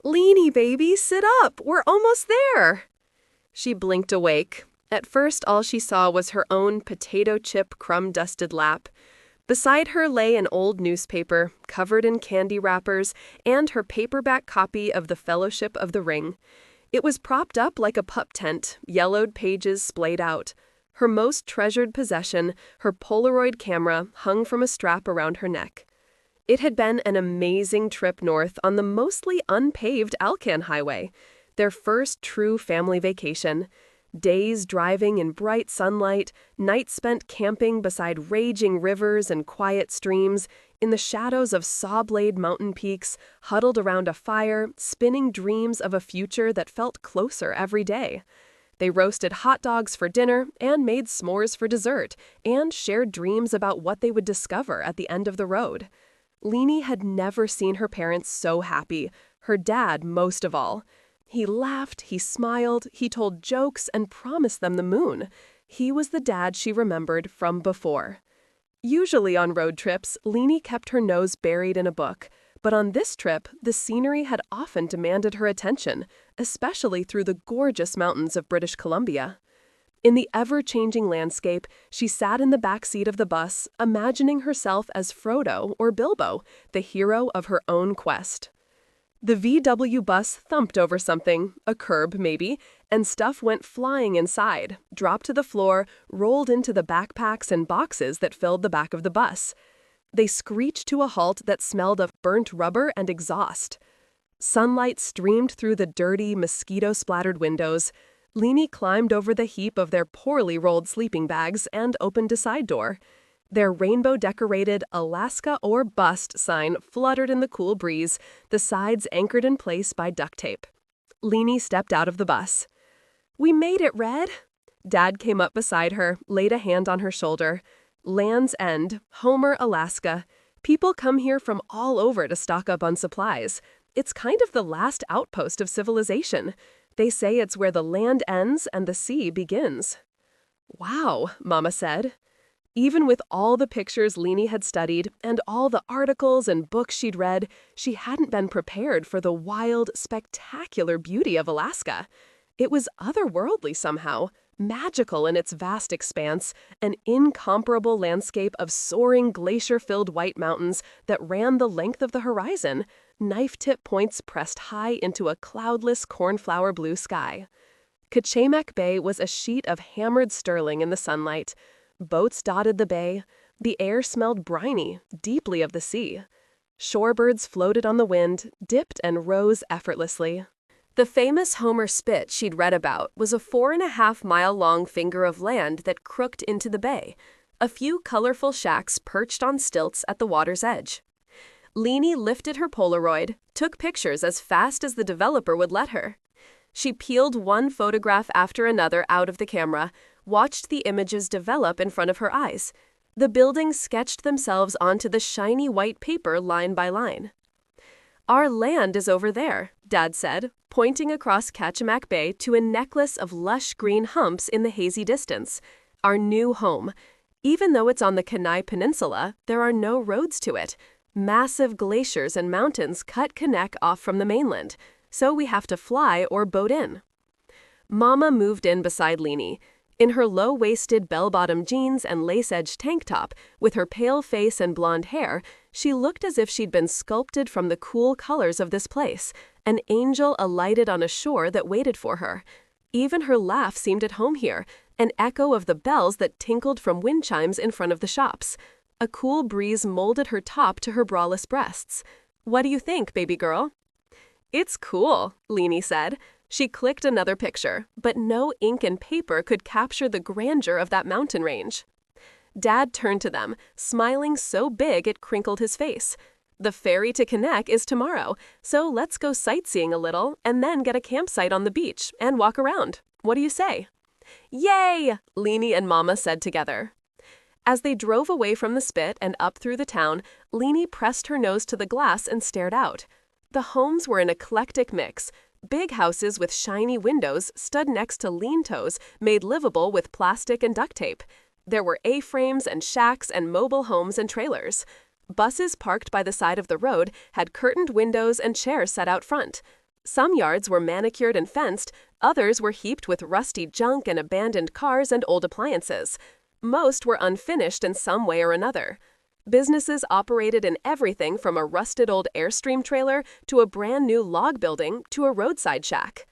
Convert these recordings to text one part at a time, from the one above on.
"Leanie, baby, sit up! We're almost there!" She blinked awake. At first, all she saw was her own potato chip crumb-dusted lap. Beside her lay an old newspaper, covered in candy wrappers, and her paperback copy of The Fellowship of the Ring. It was propped up like a pup tent, yellowed pages splayed out. Her most treasured possession, her Polaroid camera, hung from a strap around her neck. It had been an amazing trip north on the mostly unpaved Alcan Highway, their first true family vacation. Days driving in bright sunlight, nights spent camping beside raging rivers and quiet streams, in the shadows of saw-blade mountain peaks, huddled around a fire, spinning dreams of a future that felt closer every day. They roasted hot dogs for dinner and made s'mores for dessert, and shared dreams about what they would discover at the end of the road. Leanie had never seen her parents so happy, her dad most of all. He laughed, he smiled, he told jokes, and promised them the moon. He was the dad she remembered from before. Usually on road trips, Leanie kept her nose buried in a book, but on this trip, the scenery had often demanded her attention, especially through the gorgeous mountains of British Columbia. In the ever-changing landscape, she sat in the back seat of the bus, imagining herself as Frodo or Bilbo, the hero of her own quest. The VW bus thumped over something, a curb maybe, and stuff went flying inside, dropped to the floor, rolled into the backpacks and boxes that filled the back of the bus. They screeched to a halt that smelled of burnt rubber and exhaust. Sunlight streamed through the dirty, mosquito-splattered windows. Leanie climbed over the heap of their poorly rolled sleeping bags and opened a side door. Their rainbow-decorated Alaska or Bust sign fluttered in the cool breeze, the sides anchored in place by duct tape. Leanie stepped out of the bus. "We made it, Red." Dad came up beside her, laid a hand on her shoulder. Land's End, Homer, Alaska. People come here from all over to stock up on supplies. It's kind of the last outpost of civilization. They say it's where the land ends and the sea begins. "Wow," Mama said. Even with all the pictures Leanie had studied and all the articles and books she'd read, she hadn't been prepared for the wild, spectacular beauty of Alaska. It was otherworldly somehow, magical in its vast expanse, an incomparable landscape of soaring glacier-filled white mountains that ran the length of the horizon, knife-tip points pressed high into a cloudless cornflower blue sky. Kachemak Bay was a sheet of hammered sterling in the sunlight. Boats dotted the bay. The air smelled briny, deeply of the sea. Shorebirds floated on the wind, dipped and rose effortlessly. The famous Homer Spit she'd read about was a 4.5-mile-long finger of land that crooked into the bay, a few colorful shacks perched on stilts at the water's edge. Leanie lifted her Polaroid, took pictures as fast as the developer would let her. She peeled one photograph after another out of the camera, watched the images develop in front of her eyes. The buildings sketched themselves onto the shiny white paper line by line. "Our land is over there," Dad said, pointing across Kachemak Bay to a necklace of lush green humps in the hazy distance. "Our new home. Even though it's on the Kenai Peninsula, there are no roads to it. Massive glaciers and mountains cut Kanek off from the mainland, so we have to fly or boat in." Mama moved in beside Leanie. In her low-waisted bell-bottom jeans and lace-edged tank top, with her pale face and blonde hair, she looked as if she'd been sculpted from the cool colors of this place, an angel alighted on a shore that waited for her. Even her laugh seemed at home here, an echo of the bells that tinkled from wind chimes in front of the shops. A cool breeze molded her top to her braless breasts. "What do you think, baby girl?" "It's cool," Leanie said. She clicked another picture, but no ink and paper could capture the grandeur of that mountain range. Dad turned to them, smiling so big it crinkled his face. "The ferry to Kanek is tomorrow, so let's go sightseeing a little and then get a campsite on the beach and walk around. What do you say?" "Yay!" Leanie and Mama said together. As they drove away from the spit and up through the town, Leanie pressed her nose to the glass and stared out. The homes were an eclectic mix. Big houses with shiny windows stood next to lean-tos made livable with plastic and duct tape. There were A-frames and shacks and mobile homes and trailers. Buses parked by the side of the road had curtained windows and chairs set out front. Some yards were manicured and fenced, others were heaped with rusty junk and abandoned cars and old appliances. Most were unfinished in some way or another. Businesses operated in everything from a rusted old Airstream trailer to a brand new log building to a roadside shack.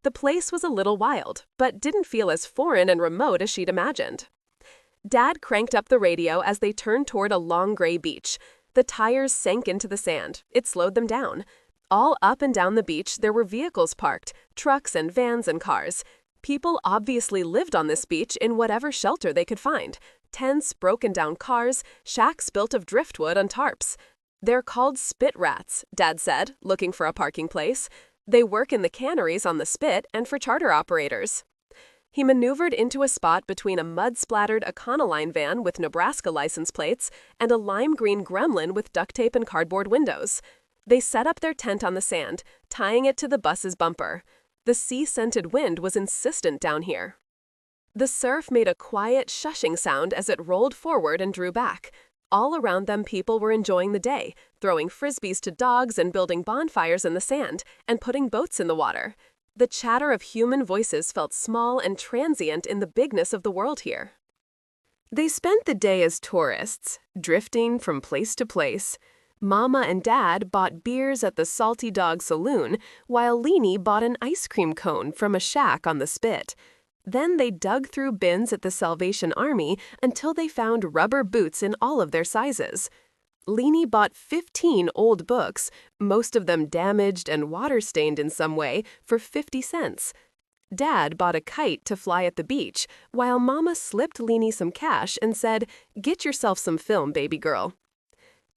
The place was a little wild, but didn't feel as foreign and remote as she'd imagined. Dad cranked up the radio as they turned toward a long gray beach. The tires sank into the sand. It slowed them down. All up and down the beach there were vehicles parked, trucks and vans and cars. People obviously lived on this beach in whatever shelter they could find. Tents, broken down cars, shacks built of driftwood on tarps. They're called spit rats, Dad said, looking for a parking place. They work in the canneries on the spit and for charter operators. He maneuvered into a spot between a mud-splattered Econoline van with Nebraska license plates and a lime green Gremlin with duct tape and cardboard windows. They set up their tent on the sand, tying it to the bus's bumper. The sea-scented wind was insistent down here. The surf made a quiet, shushing sound as it rolled forward and drew back. All around them people were enjoying the day, throwing frisbees to dogs and building bonfires in the sand, and putting boats in the water. The chatter of human voices felt small and transient in the bigness of the world here. They spent the day as tourists, drifting from place to place. Mama and Dad bought beers at the Salty Dog Saloon, while Leanie bought an ice cream cone from a shack on the spit. Then they dug through bins at the Salvation Army until they found rubber boots in all of their sizes. Leanie bought 15 old books, most of them damaged and water-stained in some way, for 50 cents. Dad bought a kite to fly at the beach, while Mama slipped Leanie some cash and said, "Get yourself some film, baby girl."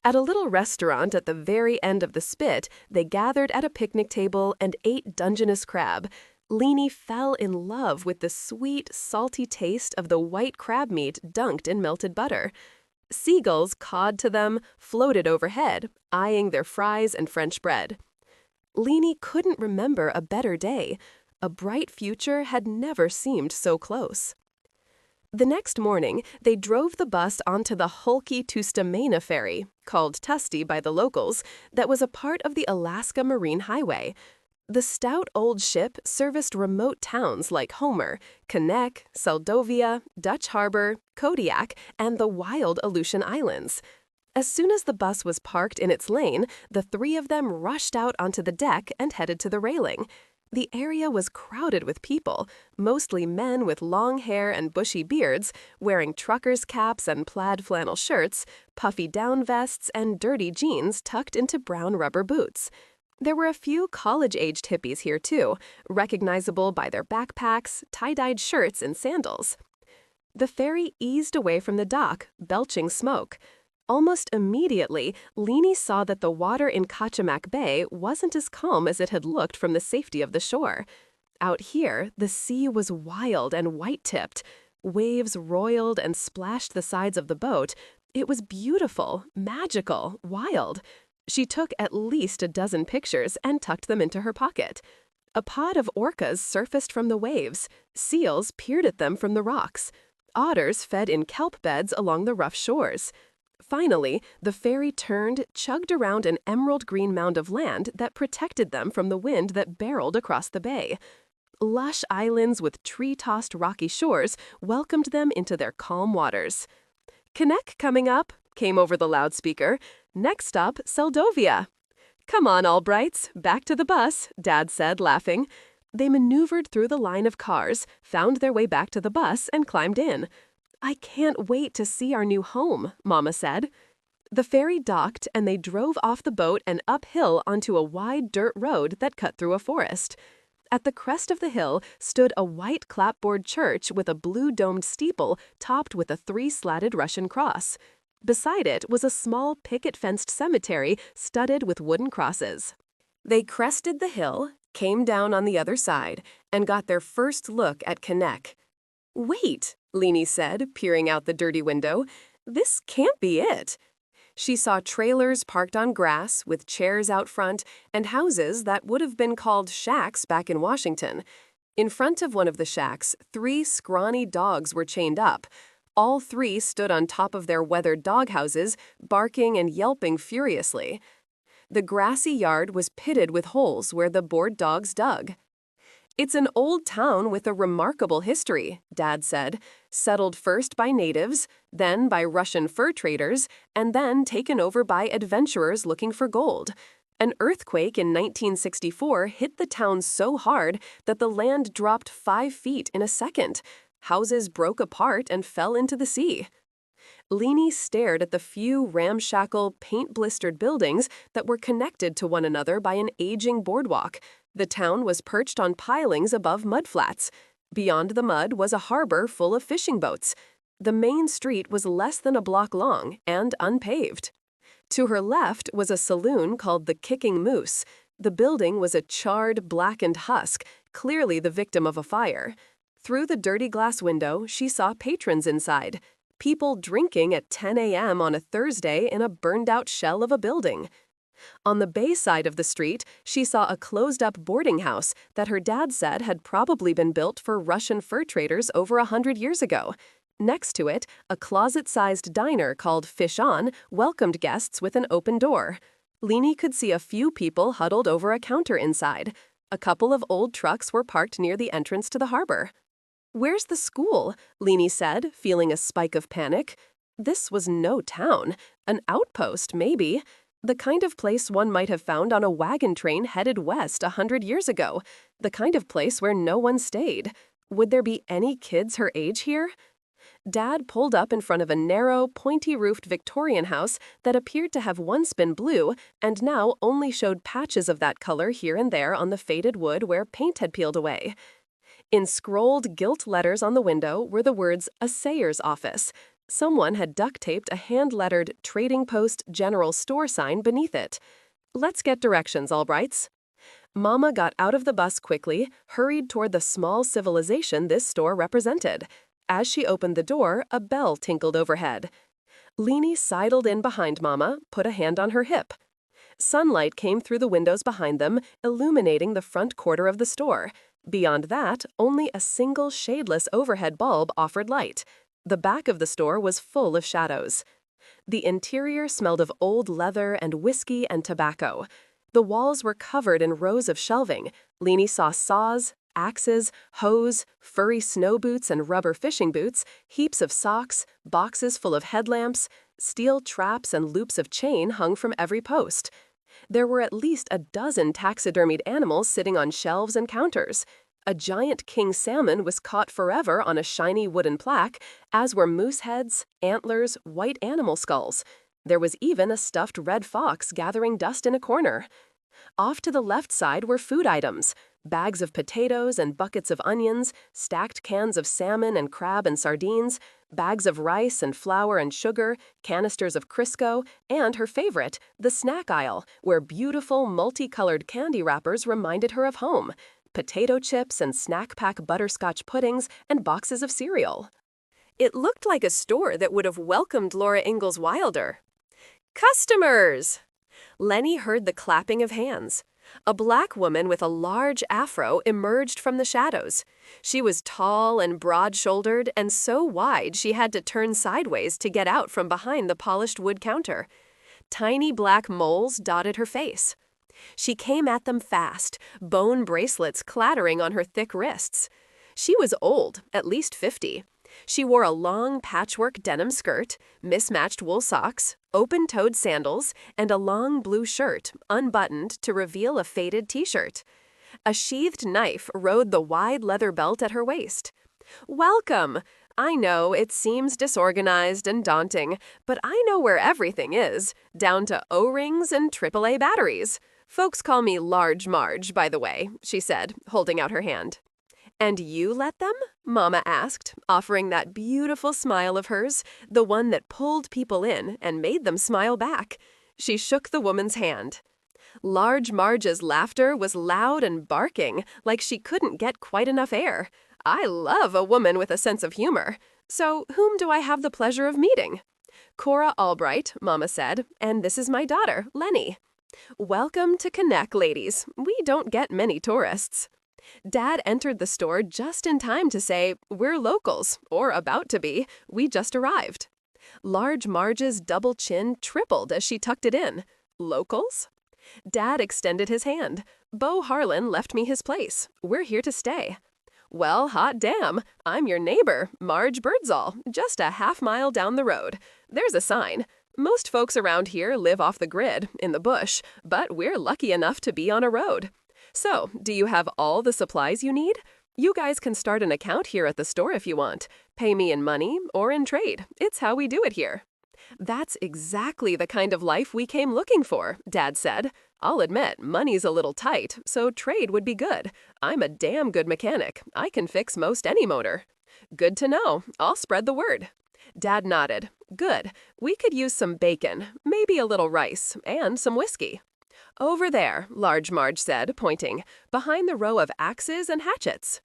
At a little restaurant at the very end of the spit, they gathered at a picnic table and ate Dungeness crab. Leanie fell in love with the sweet, salty taste of the white crab meat dunked in melted butter. Seagulls cawed to them, floated overhead, eyeing their fries and French bread. Leanie couldn't remember a better day. A bright future had never seemed so close. The next morning, they drove the bus onto the hulky Tustamena ferry, called Tusty by the locals, that was a part of the Alaska Marine Highway. The stout old ship serviced remote towns like Homer, Kennec, Seldovia, Dutch Harbor, Kodiak, and the wild Aleutian Islands. As soon as the bus was parked in its lane, the three of them rushed out onto the deck and headed to the railing. The area was crowded with people, mostly men with long hair and bushy beards, wearing truckers' caps and plaid flannel shirts, puffy down vests, and dirty jeans tucked into brown rubber boots. There were a few college-aged hippies here, too, recognizable by their backpacks, tie-dyed shirts, and sandals. The ferry eased away from the dock, belching smoke. Almost immediately, Leanie saw that the water in Kachemak Bay wasn't as calm as it had looked from the safety of the shore. Out here, the sea was wild and white-tipped. Waves roiled and splashed the sides of the boat. It was beautiful, magical, wild. She took at least a dozen pictures and tucked them into her pocket. A pod of orcas surfaced from the waves. Seals peered at them from the rocks. Otters fed in kelp beds along the rough shores. Finally, the ferry turned, chugged around an emerald green mound of land that protected them from the wind that barreled across the bay. Lush islands with tree-tossed rocky shores welcomed them into their calm waters. "Kennec coming up," came over the loudspeaker. "Next stop, Seldovia." "Come on, Albrights, back to the bus," Dad said, laughing. They maneuvered through the line of cars, found their way back to the bus, and climbed in. "I can't wait to see our new home," Mama said. The ferry docked, and they drove off the boat and uphill onto a wide dirt road that cut through a forest. At the crest of the hill stood a white clapboard church with a blue-domed steeple topped with a 3-slatted Russian cross. Beside it was a small picket-fenced cemetery studded with wooden crosses. They crested the hill, came down on the other side, and got their first look at Kennec. "Wait," Leanie said, peering out the dirty window. "This can't be it." She saw trailers parked on grass with chairs out front and houses that would have been called shacks back in Washington. In front of one of the shacks, 3 scrawny dogs were chained up. All 3 stood on top of their weathered doghouses, barking and yelping furiously. The grassy yard was pitted with holes where the bored dogs dug. "It's an old town with a remarkable history," Dad said, "settled first by natives, then by Russian fur traders, and then taken over by adventurers looking for gold. An earthquake in 1964 hit the town so hard that the land dropped 5 feet in a second. Houses broke apart and fell into the sea." Leanie stared at the few ramshackle, paint-blistered buildings that were connected to one another by an aging boardwalk. The town was perched on pilings above mudflats. Beyond the mud was a harbor full of fishing boats. The main street was less than a block long and unpaved. To her left was a saloon called the Kicking Moose. The building was a charred, blackened husk, clearly the victim of a fire. Through the dirty glass window, she saw patrons inside. People drinking at 10 a.m. on a Thursday in a burned-out shell of a building. On the bay side of the street, she saw a closed-up boarding house that her dad said had probably been built for Russian fur traders over 100 years ago. Next to it, a closet-sized diner called Fish On welcomed guests with an open door. Leanie could see a few people huddled over a counter inside. A couple of old trucks were parked near the entrance to the harbor. "Where's the school?" Leanie said, feeling a spike of panic. This was no town. An outpost, maybe. The kind of place one might have found on a wagon train headed west 100 years ago. The kind of place where no one stayed. Would there be any kids her age here? Dad pulled up in front of a narrow, pointy-roofed Victorian house that appeared to have once been blue and now only showed patches of that color here and there on the faded wood where paint had peeled away. In scrolled gilt letters on the window were the words "Assayer's Office." Someone had duct-taped a hand-lettered Trading Post General Store sign beneath it. "Let's get directions, Albrights." Mama got out of the bus quickly, hurried toward the small civilization this store represented. As she opened the door, a bell tinkled overhead. Leanie sidled in behind Mama, put a hand on her hip. Sunlight came through the windows behind them, illuminating the front quarter of the store. Beyond that, only a single shadeless overhead bulb offered light. The back of the store was full of shadows. The interior smelled of old leather and whiskey and tobacco. The walls were covered in rows of shelving. Leanie saw saws, axes, hoes, furry snow boots and rubber fishing boots, heaps of socks, boxes full of headlamps, steel traps and loops of chain hung from every post. There were at least a dozen taxidermied animals sitting on shelves and counters. A giant king salmon was caught forever on a shiny wooden plaque, as were moose heads, antlers, white animal skulls. There was even a stuffed red fox gathering dust in a corner. Off to the left side were food items: bags of potatoes and buckets of onions, stacked cans of salmon and crab and sardines, bags of rice and flour and sugar, canisters of Crisco, and her favorite, the snack aisle, where beautiful multicolored candy wrappers reminded her of home: potato chips and snack pack butterscotch puddings and boxes of cereal. It looked like a store that would have welcomed Laura Ingalls Wilder. "Customers!" Lenny heard the clapping of hands. A black woman with a large afro emerged from the shadows. She was tall and broad-shouldered and so wide she had to turn sideways to get out from behind the polished wood counter. Tiny black moles dotted her face. She came at them fast, bone bracelets clattering on her thick wrists. She was old, at least 50. She wore a long patchwork denim skirt, mismatched wool socks, open-toed sandals, and a long blue shirt, unbuttoned to reveal a faded t-shirt. A sheathed knife rode the wide leather belt at her waist. "Welcome! I know it seems disorganized and daunting, but I know where everything is, down to O-rings and AAA batteries. Folks call me Large Marge, by the way," she said, holding out her hand. "And you let them?" Mama asked, offering that beautiful smile of hers, the one that pulled people in and made them smile back. She shook the woman's hand. Large Marge's laughter was loud and barking, like she couldn't get quite enough air. "I love a woman with a sense of humor. So whom do I have the pleasure of meeting?" "Cora Albright," Mama said, "and this is my daughter, Lenny." "Welcome to Connect, ladies. We don't get many tourists." Dad entered the store just in time to say, "We're locals, or about to be. We just arrived." Large Marge's double chin tripled as she tucked it in. "Locals?" Dad extended his hand. Beau Harlan left me his place. We're here to stay. Well, hot damn. I'm your neighbor, Marge Birdsall, just a half-mile down the road. There's a sign. Most folks around here live off the grid, in the bush, but we're lucky enough to be on a road. So, do you have all the supplies you need? You guys can start an account here at the store if you want. Pay me in money or in trade. It's how we do it here. That's exactly the kind of life we came looking for, Dad said. I'll admit, money's a little tight, so trade would be good. I'm a damn good mechanic. I can fix most any motor. Good to know. I'll spread the word. Dad nodded. Good. We could use some bacon, maybe a little rice, and some whiskey. Over there, Large Marge said, pointing, behind the row of axes and hatchets.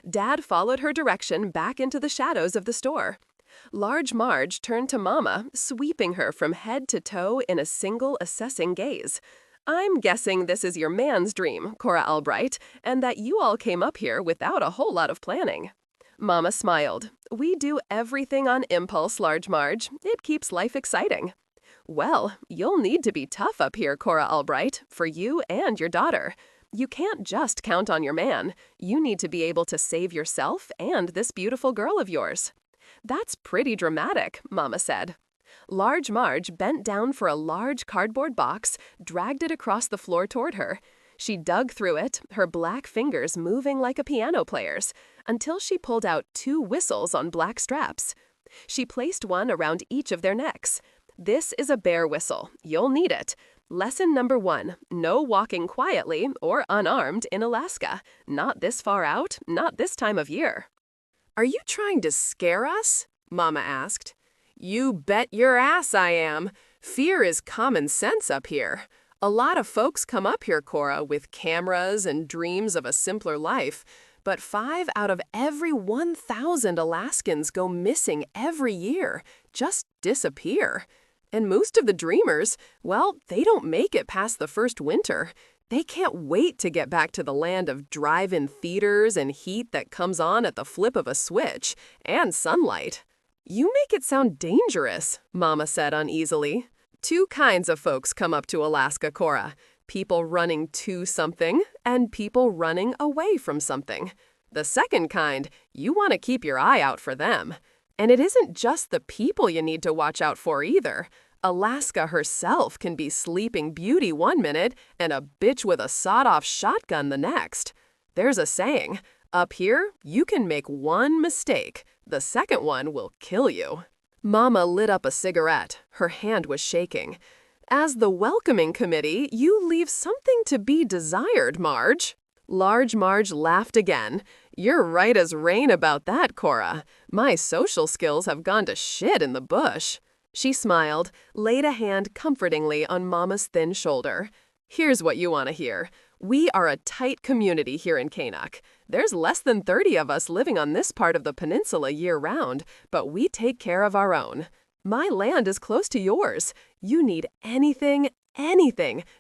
Dad followed her direction back into the shadows of the store. Large Marge turned to Mama, sweeping her from head to toe in a single assessing gaze. I'm guessing this is your man's dream, Cora Albright, and that you all came up here without a whole lot of planning. Mama smiled. We do everything on impulse, Large Marge. It keeps life exciting. Well, you'll need to be tough up here, Cora Albright, for you and your daughter. You can't just count on your man. You need to be able to save yourself and this beautiful girl of yours. That's pretty dramatic, Mama said. Large Marge bent down for a large cardboard box, dragged it across the floor toward her. She dug through it, her black fingers moving like a piano player's, until she pulled out 2 whistles on black straps. She placed one around each of their necks. This is a bear whistle. You'll need it. Lesson number 1, no walking quietly or unarmed in Alaska. Not this far out, not this time of year. Are you trying to scare us? Mama asked. You bet your ass I am. Fear is common sense up here. A lot of folks come up here, Cora, with cameras and dreams of a simpler life, but 5 out of every 1,000 Alaskans go missing every year, just disappear. And most of the dreamers, well, they don't make it past the first winter. They can't wait to get back to the land of drive-in theaters and heat that comes on at the flip of a switch, and sunlight. You make it sound dangerous, Mama said uneasily. 2 kinds of folks come up to Alaska, Cora. People running to something and people running away from something. The second kind, you want to keep your eye out for them. And it isn't just the people you need to watch out for either. Alaska herself can be Sleeping Beauty one minute and a bitch with a sawed-off shotgun the next. There's a saying, up here, you can make one mistake. The second one will kill you. Mama lit up a cigarette. Her hand was shaking. As the welcoming committee, you leave something to be desired, Marge. Large Marge laughed again. You're right as rain about that, Cora. My social skills have gone to shit in the bush. She smiled, laid a hand comfortingly on Mama's thin shoulder. Here's what you want to hear. We are a tight community here in Kainuk. There's less than 30 of us living on this part of the peninsula year-round, but we take care of our own. My land is close to yours. You need anything,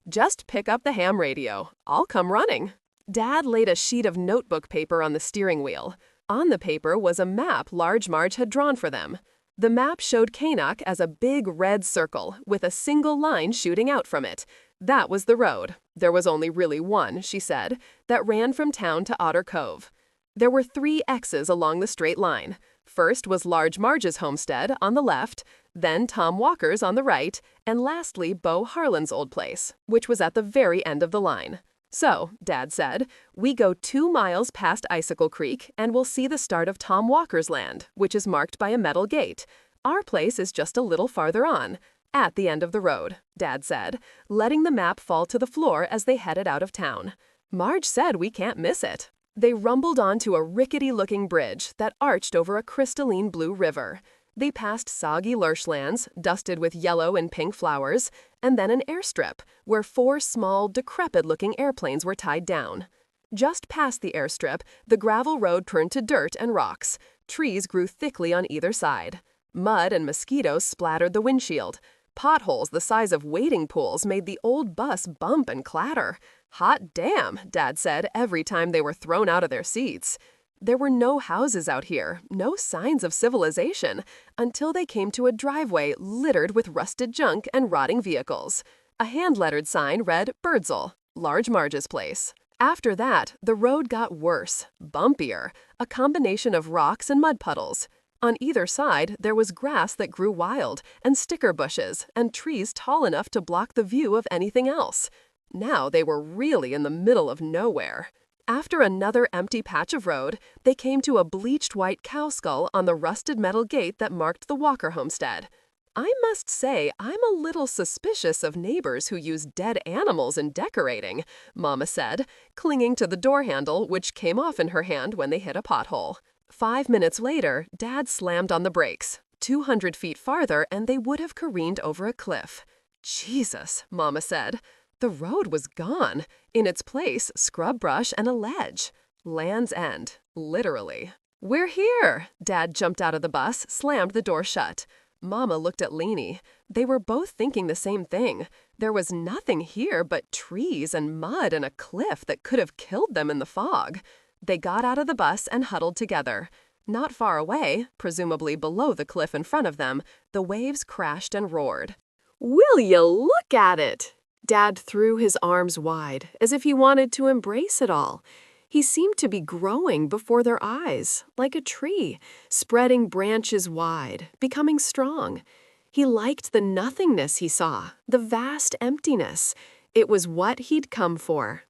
just pick up the ham radio. I'll come running. Dad laid a sheet of notebook paper on the steering wheel. On the paper was a map Large Marge had drawn for them. The map showed Kainuk as a big red circle with a single line shooting out from it. That was the road. There was only really one, she said, that ran from town to Otter Cove. There were 3 X's along the straight line. First was Large Marge's homestead on the left, then Tom Walker's on the right, and lastly Beau Harlan's old place, which was at the very end of the line. So, Dad said, we go 2 miles past Icicle Creek and we'll see the start of Tom Walker's land, which is marked by a metal gate. Our place is just a little farther on, at the end of the road, Dad said, letting the map fall to the floor as they headed out of town. Marge said we can't miss it. They rumbled onto a rickety-looking bridge that arched over a crystalline blue river. They passed soggy lurchlands, dusted with yellow and pink flowers, and then an airstrip, where 4 small, decrepit-looking airplanes were tied down. Just past the airstrip, the gravel road turned to dirt and rocks. Trees grew thickly on either side. Mud and mosquitoes splattered the windshield. Potholes the size of wading pools made the old bus bump and clatter. Hot damn, Dad said every time they were thrown out of their seats. There were no houses out here, no signs of civilization, until they came to a driveway littered with rusted junk and rotting vehicles. A hand-lettered sign read Birdsall, Large Marge's place. After that, the road got worse, bumpier, a combination of rocks and mud puddles. On either side, there was grass that grew wild, and sticker bushes, and trees tall enough to block the view of anything else. Now they were really in the middle of nowhere. After another empty patch of road, they came to a bleached white cow skull on the rusted metal gate that marked the Walker homestead. I must say, I'm a little suspicious of neighbors who use dead animals in decorating, Mama said, clinging to the door handle, which came off in her hand when they hit a pothole. 5 minutes later, Dad slammed on the brakes. 200 feet farther, and they would have careened over a cliff. Jesus, Mama said. The road was gone. In its place, scrub brush and a ledge. Land's End, literally. We're here! Dad jumped out of the bus, slammed the door shut. Mama looked at Leanie. They were both thinking the same thing. There was nothing here but trees and mud and a cliff that could have killed them in the fog. They got out of the bus and huddled together. Not far away, presumably below the cliff in front of them, the waves crashed and roared. "Will you look at it?" Dad threw his arms wide, as if he wanted to embrace it all. He seemed to be growing before their eyes, like a tree, spreading branches wide, becoming strong. He liked the nothingness he saw, the vast emptiness. It was what he'd come for.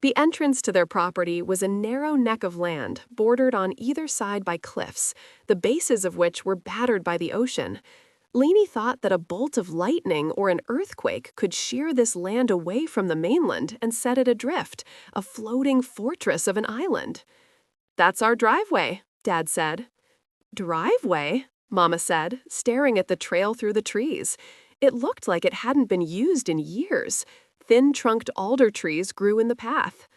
The entrance to their property was a narrow neck of land, bordered on either side by cliffs, the bases of which were battered by the ocean. Leanie thought that a bolt of lightning or an earthquake could shear this land away from the mainland and set it adrift, a floating fortress of an island. "That's our driveway," Dad said. "Driveway?" Mama said, staring at the trail through the trees. It looked like it hadn't been used in years. Thin-trunked alder trees grew in the path.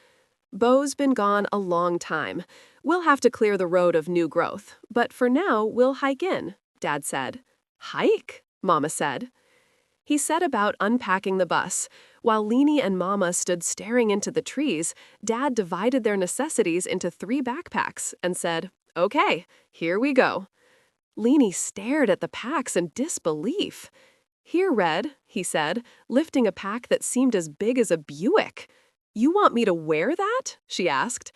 "Beau's been gone a long time. We'll have to clear the road of new growth, but for now we'll hike in," Dad said. "Hike?" Mama said. He set about unpacking the bus. While Leanie and Mama stood staring into the trees, Dad divided their necessities into 3 backpacks and said, "Okay, here we go." Leanie stared at the packs in disbelief. "Here, Red," he said, lifting a pack that seemed as big as a Buick. "You want me to wear that?" she asked.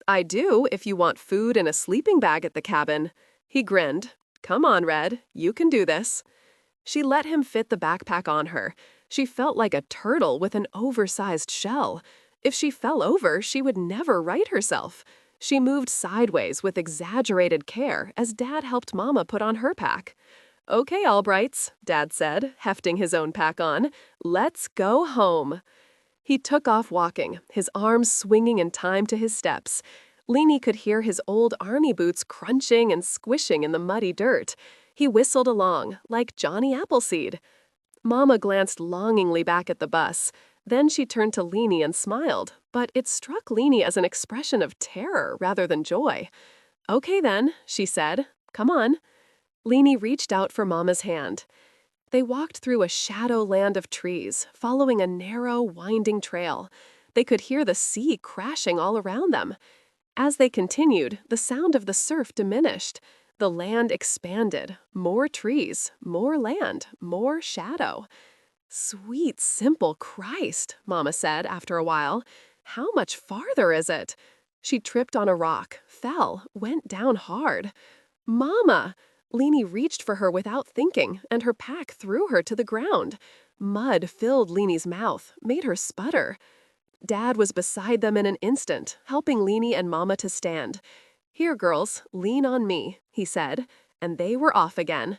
"I do, if you want food and a sleeping bag at the cabin." He grinned. "Come on, Red, you can do this." She let him fit the backpack on her. She felt like a turtle with an oversized shell. If she fell over, she would never right herself. She moved sideways with exaggerated care as Dad helped Mama put on her pack. "Okay, Albrights," Dad said, hefting his own pack on. "Let's go home." He took off walking, his arms swinging in time to his steps. Leanie could hear his old army boots crunching and squishing in the muddy dirt. He whistled along, like Johnny Appleseed. Mama glanced longingly back at the bus. Then she turned to Leanie and smiled, but it struck Leanie as an expression of terror rather than joy. "Okay then," she said. "Come on." Leanie reached out for Mama's hand. They walked through a shadow land of trees, following a narrow, winding trail. They could hear the sea crashing all around them. As they continued, the sound of the surf diminished. The land expanded. More trees, more land, more shadow. "Sweet, simple Christ," Mama said after a while. "How much farther is it?" She tripped on a rock, fell, went down hard. "Mama!" Leanie reached for her without thinking, and her pack threw her to the ground. Mud filled Leanie's mouth, made her sputter. Dad was beside them in an instant, helping Leanie and Mama to stand. "Here, girls, lean on me," he said, and they were off again.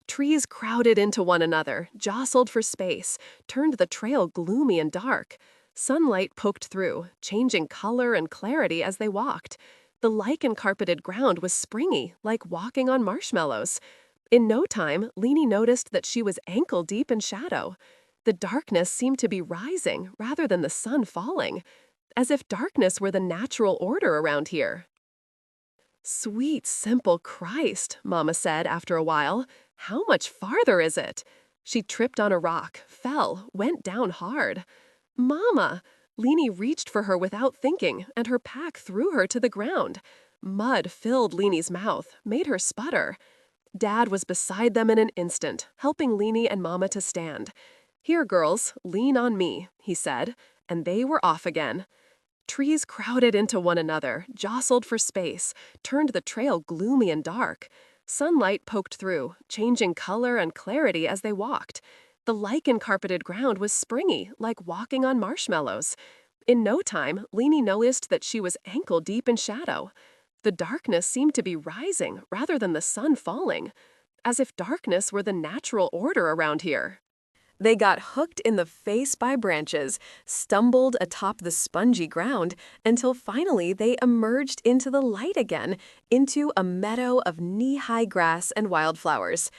Trees crowded into one another, jostled for space, turned the trail gloomy and dark. Sunlight poked through, changing color and clarity as they walked. The lichen-carpeted ground was springy, like walking on marshmallows. In no time, Leanie noticed that she was ankle-deep in shadow. The darkness seemed to be rising rather than the sun falling, as if darkness were the natural order around here. "Sweet, simple Christ," Mama said after a while. "How much farther is it?" She tripped on a rock, fell, went down hard. "Mama!" Leanie reached for her without thinking, and her pack threw her to the ground. Mud filled Leanie's mouth, made her sputter. Dad was beside them in an instant, helping Leanie and Mama to stand. "Here, girls, lean on me," he said, and they were off again. Trees crowded into one another, jostled for space, turned the trail gloomy and dark. Sunlight poked through, changing color and clarity as they walked. The lichen-carpeted ground was springy, like walking on marshmallows. In no time, Leanie noticed that she was ankle-deep in shadow. The darkness seemed to be rising rather than the sun falling, as if darkness were the natural order around here. They got hooked in the face by branches, stumbled atop the spongy ground, until finally they emerged into the light again, into a meadow of knee-high grass and wildflowers.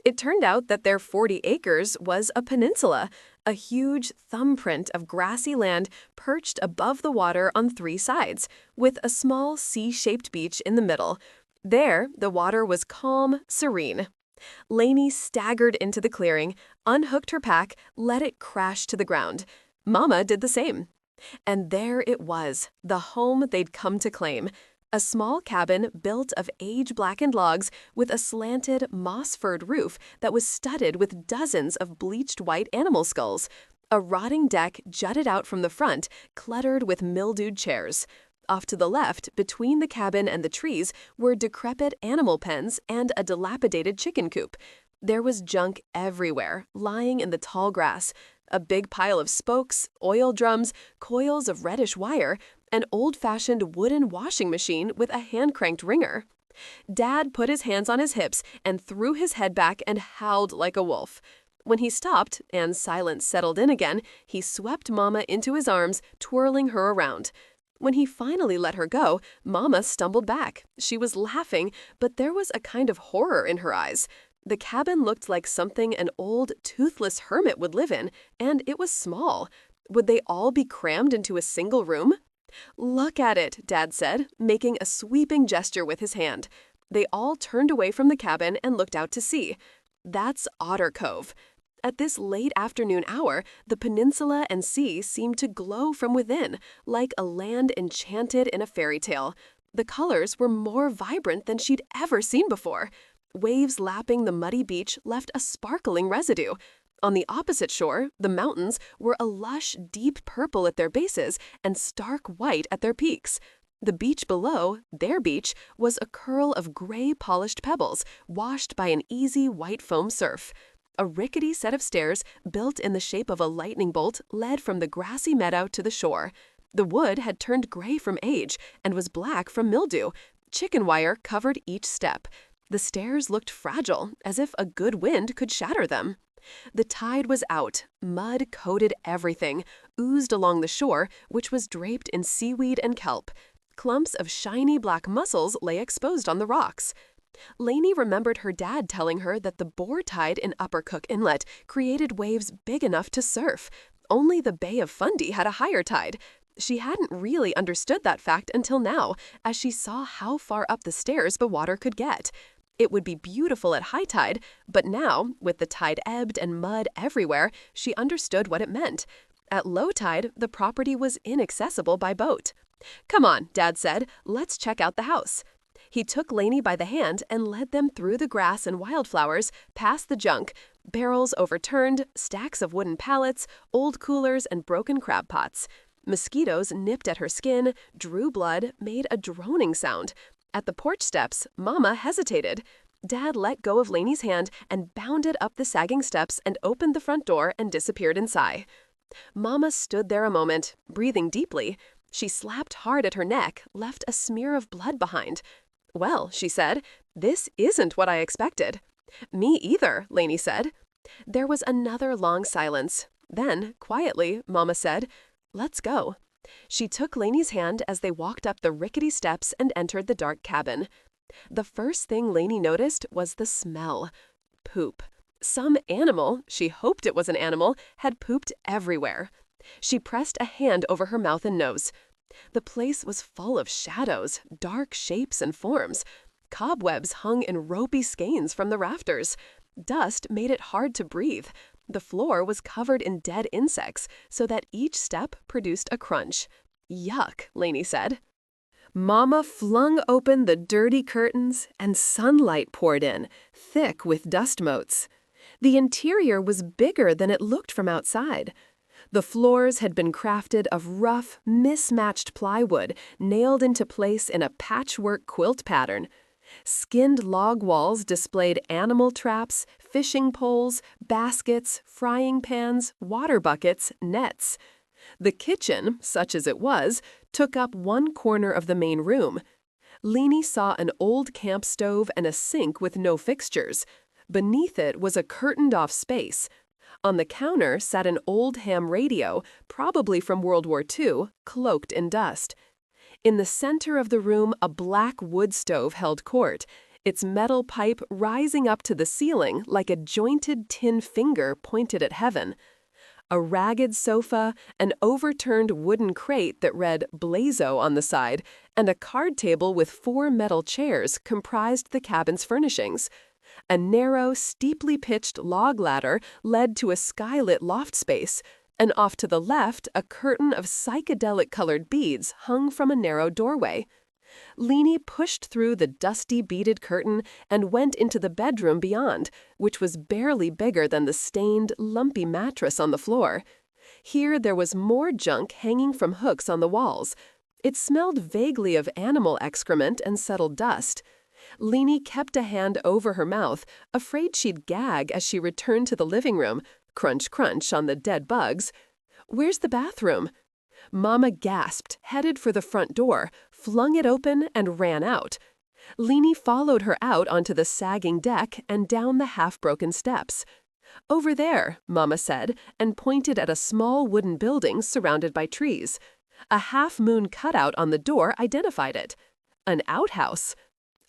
It turned out that their 40 acres was a peninsula, a huge thumbprint of grassy land perched above the water on 3 sides, with a small C-shaped beach in the middle. There, the water was calm, serene. Lainey staggered into the clearing, unhooked her pack, let it crash to the ground. Mama did the same. And there it was, the home they'd come to claim. A small cabin built of age-blackened logs with a slanted, moss-furred roof that was studded with dozens of bleached white animal skulls. A rotting deck jutted out from the front, cluttered with mildewed chairs. Off to the left, between the cabin and the trees, were decrepit animal pens and a dilapidated chicken coop. There was junk everywhere, lying in the tall grass. A big pile of spokes, oil drums, coils of reddish wire, an old-fashioned wooden washing machine with a hand-cranked wringer. Dad put his hands on his hips and threw his head back and howled like a wolf. When he stopped and silence settled in again, he swept Mama into his arms, twirling her around. When he finally let her go, Mama stumbled back. She was laughing, but there was a kind of horror in her eyes. The cabin looked like something an old, toothless hermit would live in, and it was small. Would they all be crammed into a single room? "Look at it," Dad said, making a sweeping gesture with his hand. They all turned away from the cabin and looked out to sea. That's Otter Cove. At this late afternoon hour, the peninsula and sea seemed to glow from within, like a land enchanted in a fairy tale. The colors were more vibrant than she'd ever seen before. Waves lapping the muddy beach left a sparkling residue. On the opposite shore, the mountains were a lush, deep purple at their bases and stark white at their peaks. The beach below, their beach, was a curl of gray polished pebbles, washed by an easy white foam surf. A rickety set of stairs, built in the shape of a lightning bolt, led from the grassy meadow to the shore. The wood had turned gray from age and was black from mildew. Chicken wire covered each step. The stairs looked fragile, as if a good wind could shatter them. The tide was out. Mud coated everything, oozed along the shore, which was draped in seaweed and kelp. Clumps of shiny black mussels lay exposed on the rocks. Lainey remembered her dad telling her that the Boar Tide in Upper Cook Inlet created waves big enough to surf. Only the Bay of Fundy had a higher tide. She hadn't really understood that fact until now, as she saw how far up the stairs the water could get. It would be beautiful at high tide, but now, with the tide ebbed and mud everywhere, she understood what it meant. At low tide, the property was inaccessible by boat. "Come on," Dad said, "let's check out the house." He took Lainey by the hand and led them through the grass and wildflowers, past the junk, barrels overturned, stacks of wooden pallets, old coolers, and broken crab pots. Mosquitoes nipped at her skin, drew blood, made a droning sound. At the porch steps, Mama hesitated. Dad let go of Lainey's hand and bounded up the sagging steps and opened the front door and disappeared inside. Mama stood there a moment, breathing deeply. She slapped hard at her neck, left a smear of blood behind. "Well," she said, "this isn't what I expected." "Me either," Lainey said. There was another long silence. Then, quietly, Mama said, "Let's go." She took Lainey's hand as they walked up the rickety steps and entered the dark cabin. The first thing Lainey noticed was the smell. Poop. Some animal, she hoped it was an animal, had pooped everywhere. She pressed a hand over her mouth and nose. The place was full of shadows, dark shapes and forms. Cobwebs hung in ropey skeins from the rafters. Dust made it hard to breathe. The floor was covered in dead insects, so that each step produced a crunch. "Yuck," Lainey said. Mama flung open the dirty curtains, and sunlight poured in, thick with dust motes. The interior was bigger than it looked from outside. The floors had been crafted of rough, mismatched plywood nailed into place in a patchwork quilt pattern. Skinned log walls displayed animal traps, fishing poles, baskets, frying pans, water buckets, nets. The kitchen, such as it was, took up one corner of the main room. Leanie saw an old camp stove and a sink with no fixtures. Beneath it was a curtained-off space. On the counter sat an old ham radio, probably from World War II, cloaked in dust. In the center of the room, a black wood stove held court, its metal pipe rising up to the ceiling like a jointed tin finger pointed at heaven. A ragged sofa, an overturned wooden crate that read Blazo on the side, and a card table with 4 metal chairs comprised the cabin's furnishings. A narrow, steeply pitched log ladder led to a skylit loft space, and off to the left, a curtain of psychedelic-colored beads hung from a narrow doorway. Leanie pushed through the dusty beaded curtain and went into the bedroom beyond, which was barely bigger than the stained, lumpy mattress on the floor. Here there was more junk hanging from hooks on the walls. It smelled vaguely of animal excrement and settled dust. Leanie kept a hand over her mouth, afraid she'd gag as she returned to the living room, crunch crunch on the dead bugs. "Where's the bathroom?" Mama gasped, headed for the front door, flung it open, and ran out. Leanie followed her out onto the sagging deck and down the half-broken steps. "Over there," Mama said, and pointed at a small wooden building surrounded by trees. A half-moon cutout on the door identified it. An outhouse.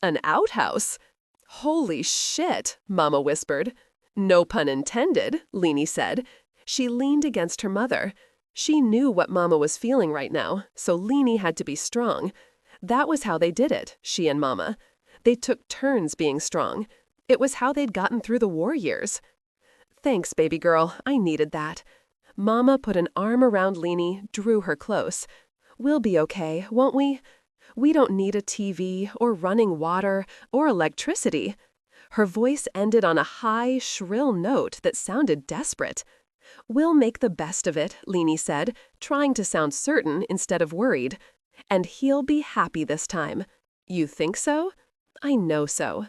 An outhouse? "Holy shit," Mama whispered. "No pun intended," Leanie said. She leaned against her mother. She knew what Mama was feeling right now, so Leanie had to be strong. That was how they did it, she and Mama. They took turns being strong. It was how they'd gotten through the war years. "Thanks, baby girl, I needed that." Mama put an arm around Leanie, drew her close. "We'll be okay, won't we? We don't need a TV or running water or electricity." Her voice ended on a high, shrill note that sounded desperate. "We'll make the best of it," Leanie said, trying to sound certain instead of worried. "And he'll be happy this time." "You think so?" "I know so."